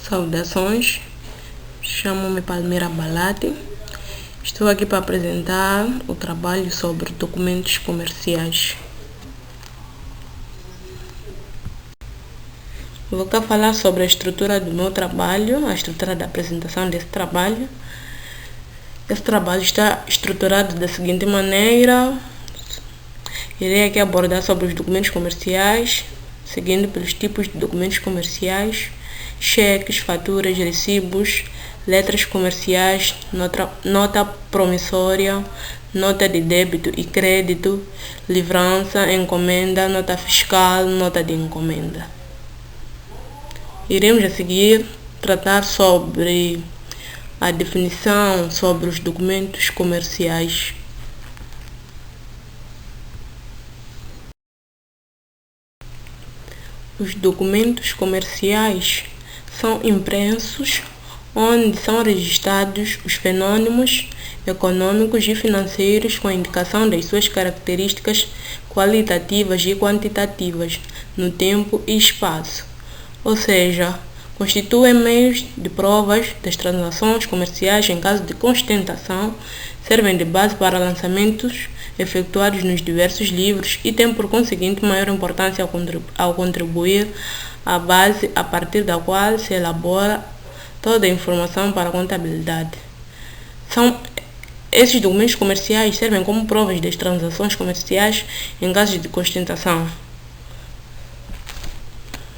Saudações, chamo-me Palmira Balati. Estou aqui para apresentar o trabalho sobre documentos comerciais. Vou cá falar sobre a estrutura do meu trabalho, a estrutura da apresentação desse trabalho. Esse trabalho está estruturado da seguinte maneira. Irei aqui abordar sobre os documentos comerciais, seguindo pelos tipos de documentos comerciais: cheques, faturas, recibos, letras comerciais, nota promissória, nota de débito e crédito, livrança, encomenda, nota fiscal, nota de encomenda. Iremos a seguir tratar sobre a definição sobre os documentos comerciais. Os documentos comerciais são impressos onde são registrados os fenômenos econômicos e financeiros com a indicação das suas características qualitativas e quantitativas no tempo e espaço, ou seja, constituem meios de provas das transações comerciais em caso de constatação, servem de base para lançamentos efetuados nos diversos livros e têm por conseguinte maior importância ao contribuir à base a partir da qual se elabora toda a informação para a contabilidade. Esses documentos comerciais servem como provas das transações comerciais em caso de constatação.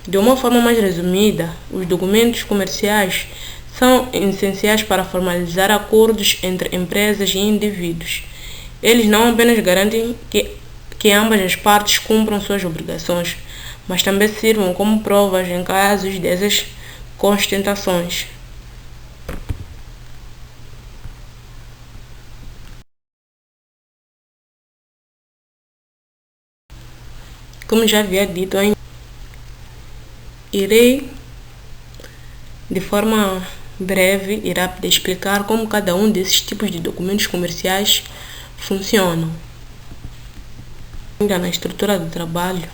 De uma forma mais resumida, os documentos comerciais são essenciais para formalizar acordos entre empresas e indivíduos. Eles não apenas garantem que ambas as partes cumpram suas obrigações, mas também sirvam como provas em casos dessas constatações. Como já havia dito, irei de forma breve e rápida explicar como cada um desses tipos de documentos comerciais funcionam. Ainda na estrutura do trabalho,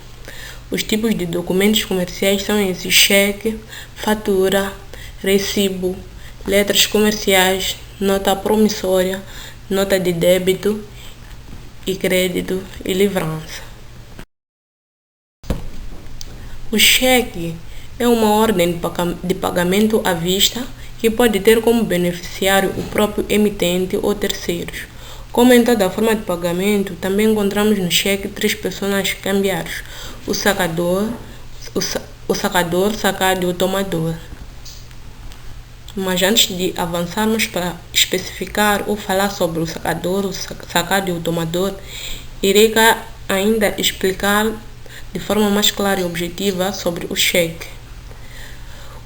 os tipos de documentos comerciais são esses: cheque, fatura, recibo, letras comerciais, nota promissória, nota de débito e crédito e livrança. O cheque é uma ordem de pagamento à vista que pode ter como beneficiário o próprio emitente ou terceiros. Como em toda forma de pagamento, também encontramos no cheque três personagens cambiários: o sacador, sacado e o tomador. Mas antes de avançarmos para especificar ou falar sobre o sacador, o sacado e o tomador, irei cá ainda explicar de forma mais clara e objetiva sobre o cheque.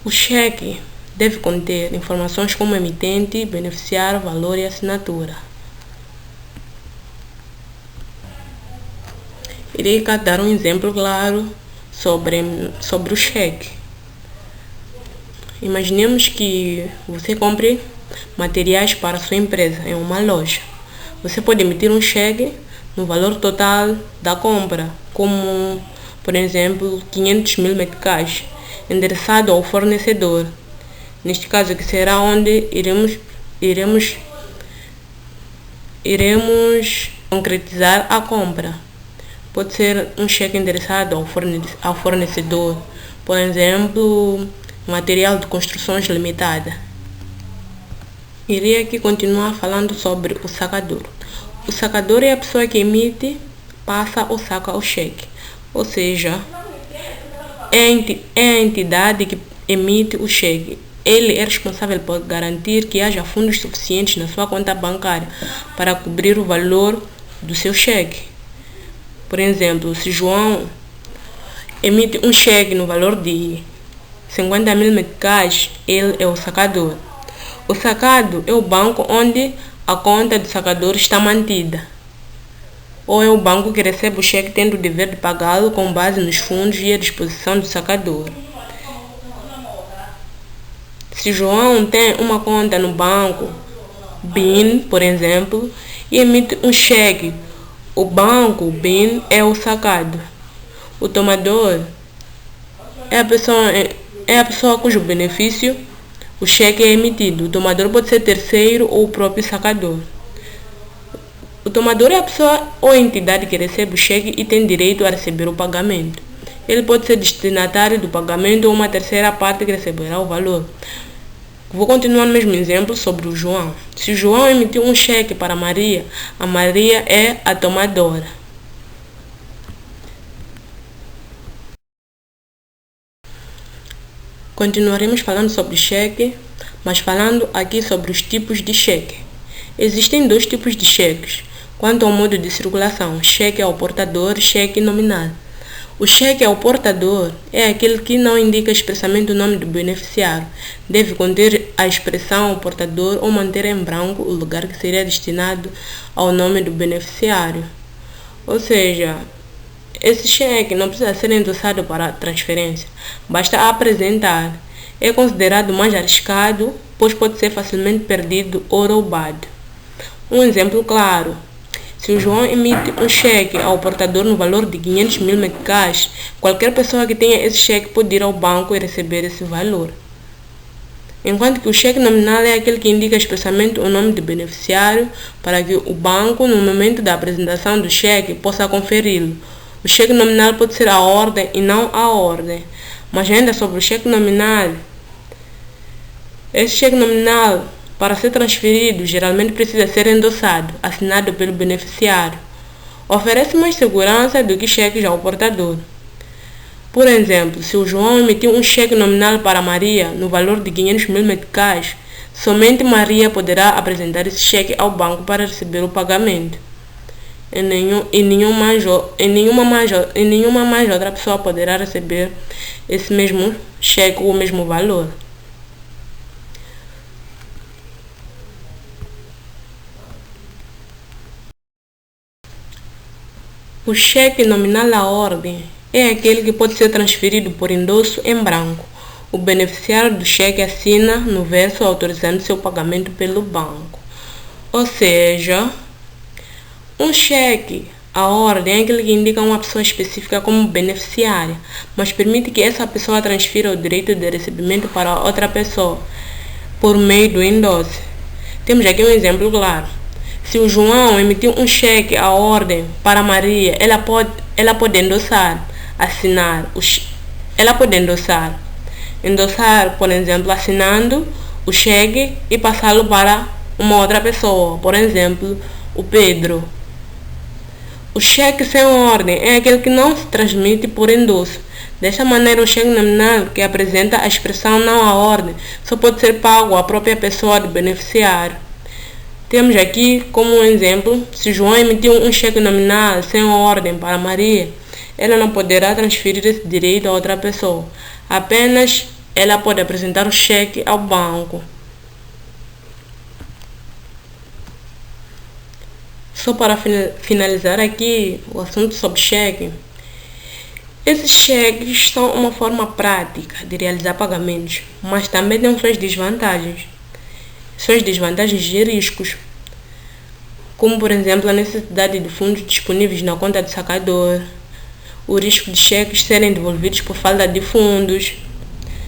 O cheque deve conter informações como emitente, beneficiário, valor e assinatura. Irei cá dar um exemplo claro sobre o cheque. Imaginemos que você compre materiais para sua empresa em uma loja. Você pode emitir um cheque no valor total da compra, como, por exemplo, 500 mil meticais, endereçado ao fornecedor. Neste caso, que será onde iremos concretizar a compra. Pode ser um cheque endereçado ao fornecedor, por exemplo, material de construções limitada. Irei aqui continuar falando sobre o sacador. O sacador é a pessoa que emite, passa ou saca o cheque, ou seja, é a entidade que emite o cheque. Ele é responsável por garantir que haja fundos suficientes na sua conta bancária para cobrir o valor do seu cheque. Por exemplo, se João emite um cheque no valor de 50 mil meticais, ele é o sacador. O sacado é o banco onde a conta do sacador está mantida, ou é o banco que recebe o cheque tendo o dever de pagá-lo com base nos fundos e à disposição do sacador. Se João tem uma conta no banco BIN, por exemplo, e emite um cheque, o banco BIN é o sacado. O tomador é a pessoa é a pessoa cujo benefício o cheque é emitido. O tomador pode ser terceiro ou o próprio sacador. O tomador é a pessoa ou a entidade que recebe o cheque e tem direito a receber o pagamento. Ele pode ser destinatário do pagamento ou uma terceira parte que receberá o valor. Vou continuar no mesmo exemplo sobre o João. Se o João emitiu um cheque para a Maria é a tomadora. Continuaremos falando sobre cheque, mas falando aqui sobre os tipos de cheque. Existem dois tipos de cheques. Quanto ao modo de circulação, cheque ao portador e cheque nominal. O cheque ao portador é aquele que não indica expressamente o nome do beneficiário. Deve conter a expressão ao portador ou manter em branco o lugar que seria destinado ao nome do beneficiário. Ou seja, esse cheque não precisa ser endossado para transferência, basta apresentar. É considerado mais arriscado, pois pode ser facilmente perdido ou roubado. Um exemplo claro: se o João emite um cheque ao portador no valor de 500 mil meticais, qualquer pessoa que tenha esse cheque pode ir ao banco e receber esse valor. Enquanto que o cheque nominal é aquele que indica expressamente o nome do beneficiário para que o banco, no momento da apresentação do cheque, possa conferi-lo. O cheque nominal pode ser a ordem e não a ordem. Mas ainda sobre o cheque nominal, esse cheque nominal, para ser transferido, geralmente precisa ser endossado, assinado pelo beneficiário. Oferece mais segurança do que cheques ao portador. Por exemplo, se o João emitiu um cheque nominal para Maria no valor de 500 mil meticais, somente Maria poderá apresentar esse cheque ao banco para receber o pagamento. Nenhuma mais outra pessoa poderá receber esse mesmo cheque ou o mesmo valor. O cheque nominal à ordem é aquele que pode ser transferido por endosso em branco. O beneficiário do cheque assina no verso autorizando seu pagamento pelo banco. Ou seja, um cheque à ordem é aquele que indica uma pessoa específica como beneficiária, mas permite que essa pessoa transfira o direito de recebimento para outra pessoa por meio do endosse. Temos aqui um exemplo claro. Se o João emitiu um cheque à ordem para Maria, ela pode endossar, assinar. Ela pode endossar, por exemplo, assinando o cheque e passá-lo para uma outra pessoa, por exemplo, o Pedro. O cheque sem ordem é aquele que não se transmite por endosso. Desta maneira, o cheque nominal, que apresenta a expressão não à ordem, só pode ser pago à própria pessoa do beneficiário. Temos aqui como um exemplo: se João emitiu um cheque nominal sem ordem para Maria, ela não poderá transferir esse direito a outra pessoa. Apenas ela pode apresentar o cheque ao banco. Só para finalizar aqui o assunto sobre cheque, esses cheques são uma forma prática de realizar pagamentos, mas também têm suas desvantagens e riscos, como por exemplo a necessidade de fundos disponíveis na conta do sacador, o risco de cheques serem devolvidos por falta de fundos,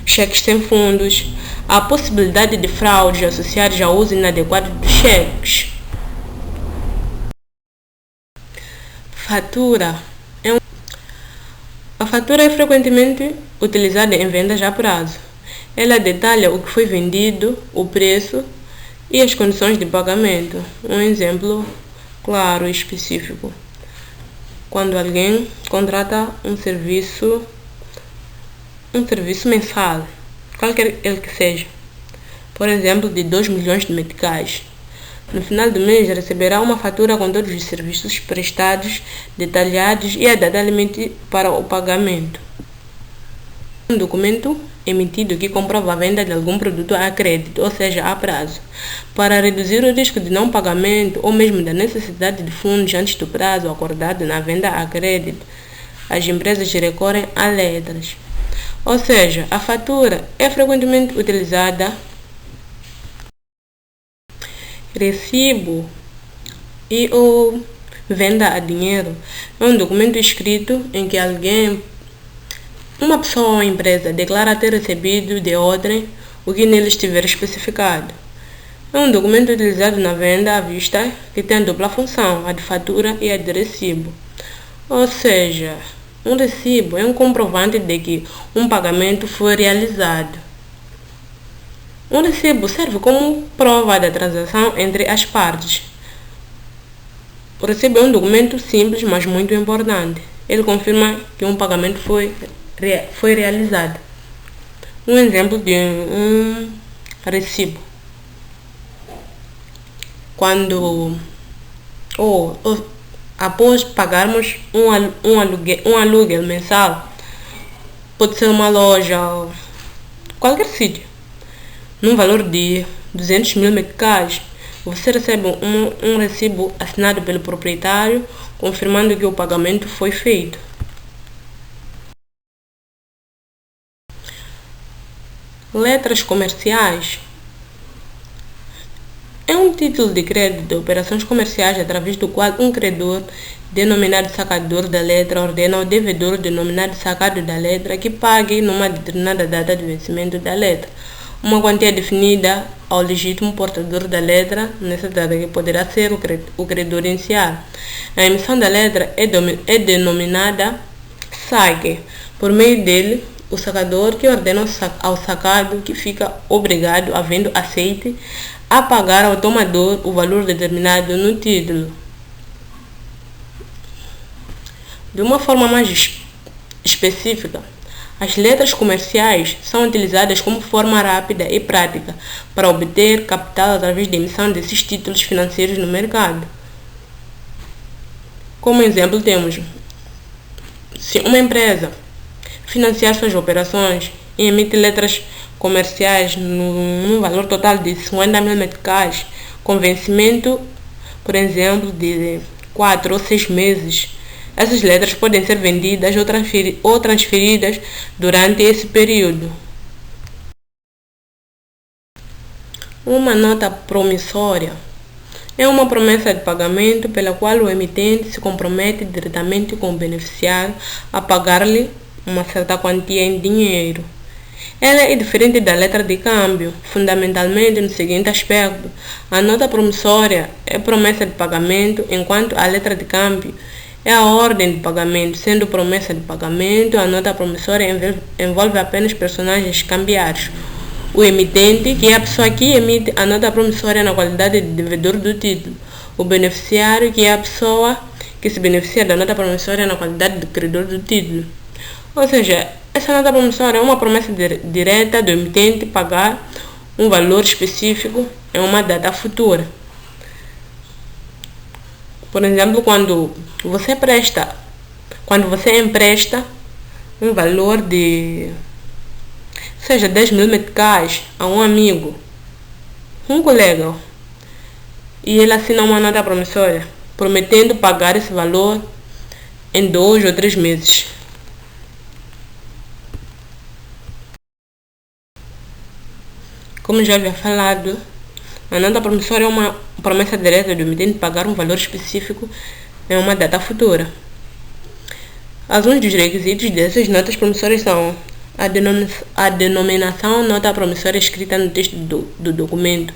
cheques sem fundos, a possibilidade de fraudes associadas ao uso inadequado dos cheques. A fatura é frequentemente utilizada em vendas a prazo. Ela detalha o que foi vendido, o preço e as condições de pagamento. Um exemplo claro e específico: quando alguém contrata um serviço mensal, qualquer ele que seja, por exemplo, de 2 milhões de meticais. No final do mês, receberá uma fatura com todos os serviços prestados, detalhados e a data limite para o pagamento. Um documento emitido que comprova a venda de algum produto a crédito, ou seja, a prazo. Para reduzir o risco de não pagamento ou mesmo da necessidade de fundos antes do prazo acordado na venda a crédito, as empresas recorrem a letras. Ou seja, a fatura é frequentemente utilizada. Recibo ou venda a dinheiro é um documento escrito em que alguém Uma pessoa ou empresa declara ter recebido de outrem o que nele estiver especificado. É um documento utilizado na venda à vista que tem dupla função, a de fatura e a de recibo. Ou seja, um recibo é um comprovante de que um pagamento foi realizado. Um recibo serve como prova da transação entre as partes. O recibo é um documento simples, mas muito importante. Ele confirma que um pagamento foi realizado. Um exemplo de um recibo. Após pagarmos um aluguel mensal, pode ser uma loja, qualquer sítio, num valor de 200 mil meticais, você recebe um recibo assinado pelo proprietário, confirmando que o pagamento foi feito. Letras comerciais é um título de crédito de operações comerciais através do qual um credor, denominado sacador da letra, ordena ao devedor, denominado sacado da letra, que pague numa determinada data de vencimento da letra uma quantia definida ao legítimo portador da letra nessa data, que poderá ser o credor inicial. A emissão da letra é denominada saque. Por meio dele, o sacador que ordena ao sacado, que fica obrigado, havendo aceite, a pagar ao tomador o valor determinado no título. De uma forma mais específica, as letras comerciais são utilizadas como forma rápida e prática para obter capital através da emissão desses títulos financeiros no mercado. Como exemplo temos, se uma empresa financiar suas operações e emite letras comerciais num valor total de 50 mil meticais, com vencimento, por exemplo, de 4 ou 6 meses, essas letras podem ser vendidas ou transferidas durante esse período. Uma nota promissória é uma promessa de pagamento pela qual o emitente se compromete diretamente com o beneficiário a pagar-lhe uma certa quantia em dinheiro. Ela é diferente da letra de câmbio, fundamentalmente no seguinte aspecto: a nota promissória é promessa de pagamento, enquanto a letra de câmbio é a ordem de pagamento. Sendo promessa de pagamento, a nota promissória envolve apenas personagens cambiários. O emitente, que é a pessoa que emite a nota promissória na qualidade de devedor do título. O beneficiário, que é a pessoa que se beneficia da nota promissória na qualidade de credor do título. Ou seja, essa nota promissória é uma promessa direta do emitente pagar um valor específico em uma data futura. Por exemplo, quando você empresta um valor de, seja 10 mil meticais a um amigo, um colega, e ele assina uma nota promissória, prometendo pagar esse valor em 2 ou 3 meses. Como já havia falado, a nota promissória é uma promessa direta do emitente pagar um valor específico em uma data futura. Alguns dos requisitos dessas notas promissórias são a denominação nota promissória escrita no texto do documento,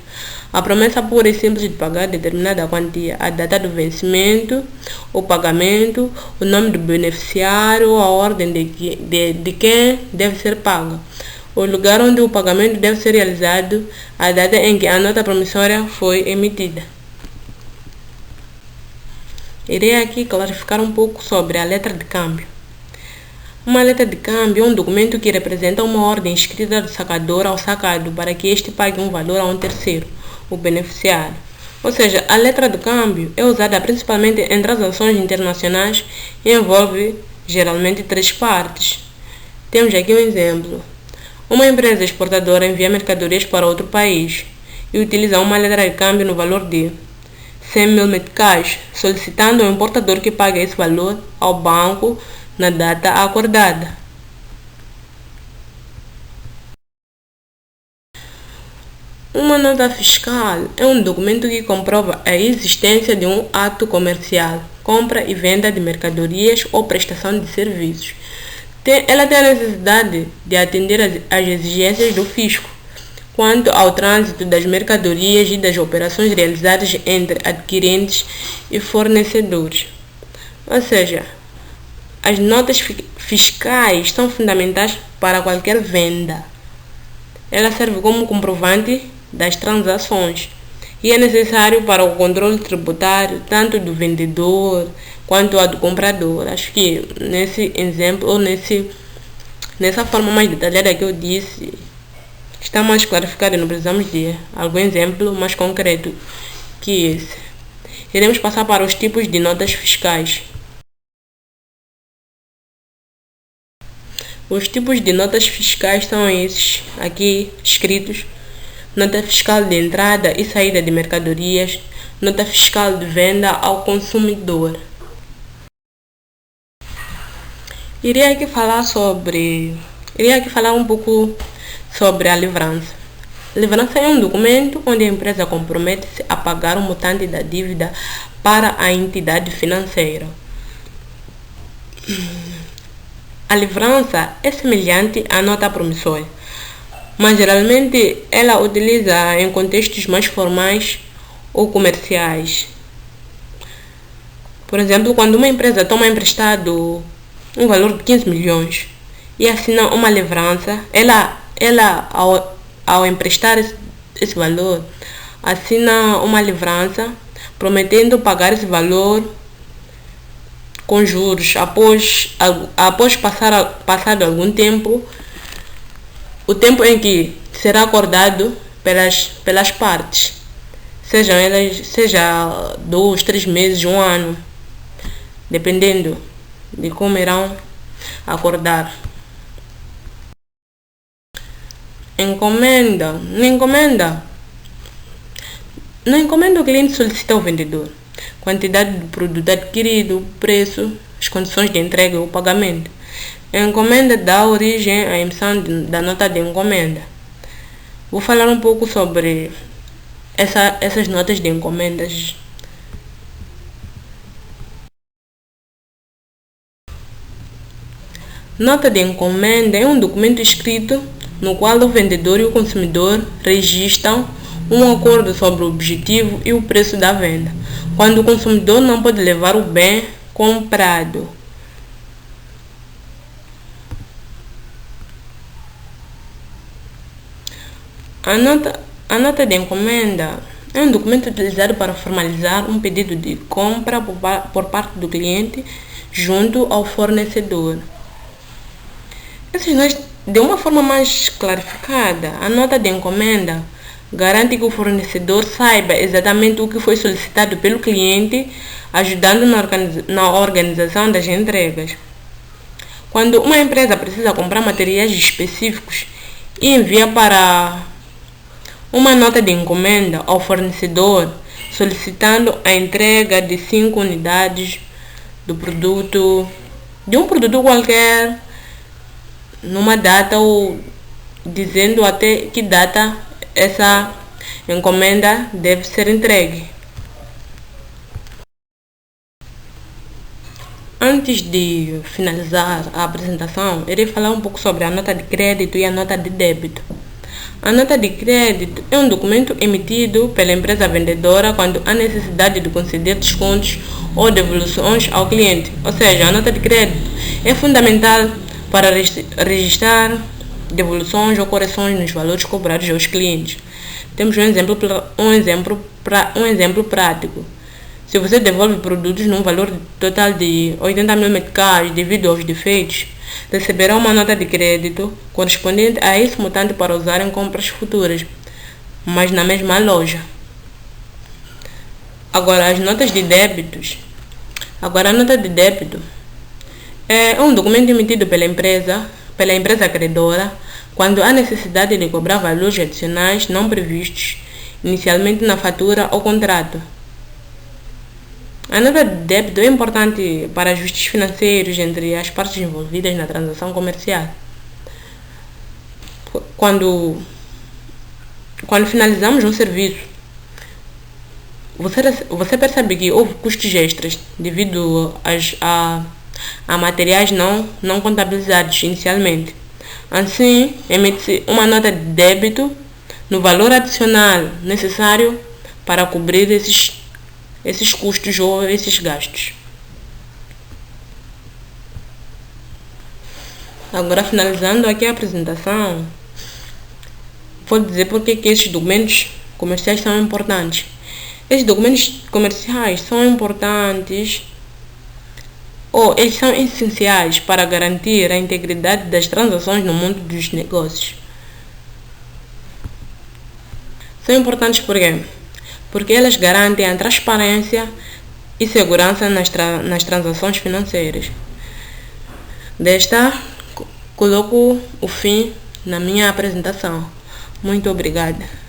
a promessa pura e simples de pagar determinada quantia, a data do vencimento, o pagamento, o nome do beneficiário, a ordem de quem deve ser pago, o lugar onde o pagamento deve ser realizado, a data em que a nota promissória foi emitida. Irei aqui clarificar um pouco sobre a letra de câmbio. Uma letra de câmbio é um documento que representa uma ordem escrita do sacador ao sacado para que este pague um valor a um terceiro, o beneficiário. Ou seja, a letra de câmbio é usada principalmente em transações internacionais e envolve geralmente 3 partes. Temos aqui um exemplo. Uma empresa exportadora envia mercadorias para outro país e utiliza uma letra de câmbio no valor de 100 mil meticais, solicitando ao importador que pague esse valor ao banco na data acordada. Uma nota fiscal é um documento que comprova a existência de um ato comercial, compra e venda de mercadorias ou prestação de serviços. Ela tem a necessidade de atender às exigências do fisco quanto ao trânsito das mercadorias e das operações realizadas entre adquirentes e fornecedores. Ou seja, as notas fiscais são fundamentais para qualquer venda. Ela serve como comprovante das transações e é necessário para o controle tributário tanto do vendedor quanto do comprador. Acho que nesse exemplo ou nessa forma mais detalhada que eu disse, está mais clarificado e não precisamos de algum exemplo mais concreto que esse. Iremos passar para os tipos de notas fiscais. Os tipos de notas fiscais são esses aqui escritos: nota fiscal de entrada e saída de mercadorias, nota fiscal de venda ao consumidor. Iria aqui falar um pouco sobre a livrança. A livrança é um documento onde a empresa compromete-se a pagar o montante da dívida para a entidade financeira. A livrança é semelhante à nota promissória, mas geralmente ela utiliza em contextos mais formais ou comerciais. Por exemplo, quando uma empresa toma emprestado um valor de 15 milhões e assina uma livrança, ela ao emprestar esse valor, assina uma livrança prometendo pagar esse valor com juros após passado algum tempo, o tempo em que será acordado pelas partes, seja 2, 3 meses, 1 ano, dependendo de como irão acordar. Encomenda. Na encomenda, o cliente solicita ao vendedor quantidade do produto adquirido, preço, as condições de entrega e o pagamento. A encomenda dá origem à emissão da nota de encomenda. Vou falar um pouco sobre essas notas de encomendas. Nota de encomenda é um documento escrito no qual o vendedor e o consumidor registram um acordo sobre o objetivo e o preço da venda, quando o consumidor não pode levar o bem comprado. A nota de encomenda é um documento utilizado para formalizar um pedido de compra por parte do cliente junto ao fornecedor. De uma forma mais clarificada, a nota de encomenda garante que o fornecedor saiba exatamente o que foi solicitado pelo cliente, ajudando na organização das entregas. Quando uma empresa precisa comprar materiais específicos e envia para uma nota de encomenda ao fornecedor, solicitando a entrega de 5 unidades de um produto qualquer, numa data ou dizendo até que data essa encomenda deve ser entregue. Antes de finalizar a apresentação, irei falar um pouco sobre a nota de crédito e a nota de débito. A nota de crédito é um documento emitido pela empresa vendedora quando há necessidade de conceder descontos ou devoluções ao cliente. Ou seja, a nota de crédito é fundamental para registrar devoluções ou correções nos valores cobrados aos clientes. Temos um exemplo prático. Se você devolve produtos num valor total de 80 mil meticais devido aos defeitos, receberá uma nota de crédito correspondente a esse montante para usar em compras futuras, mas na mesma loja. Agora, a nota de débito é um documento emitido pela empresa credora quando há necessidade de cobrar valores adicionais não previstos inicialmente na fatura ou contrato. A nota de débito é importante para ajustes financeiros entre as partes envolvidas na transação comercial. Quando finalizamos um serviço, você percebe que houve custos extras devido a materiais não contabilizados inicialmente. Assim, emite-se uma nota de débito no valor adicional necessário para cobrir esses custos ou esses gastos. Agora, finalizando aqui a apresentação, vou dizer porque que esses documentos comerciais são importantes. Esses documentos comerciais são importantes ou eles são essenciais para garantir a integridade das transações no mundo dos negócios. São importantes por quê? Porque elas garantem a transparência e segurança nas transações financeiras. Coloco o fim na minha apresentação. Muito obrigada.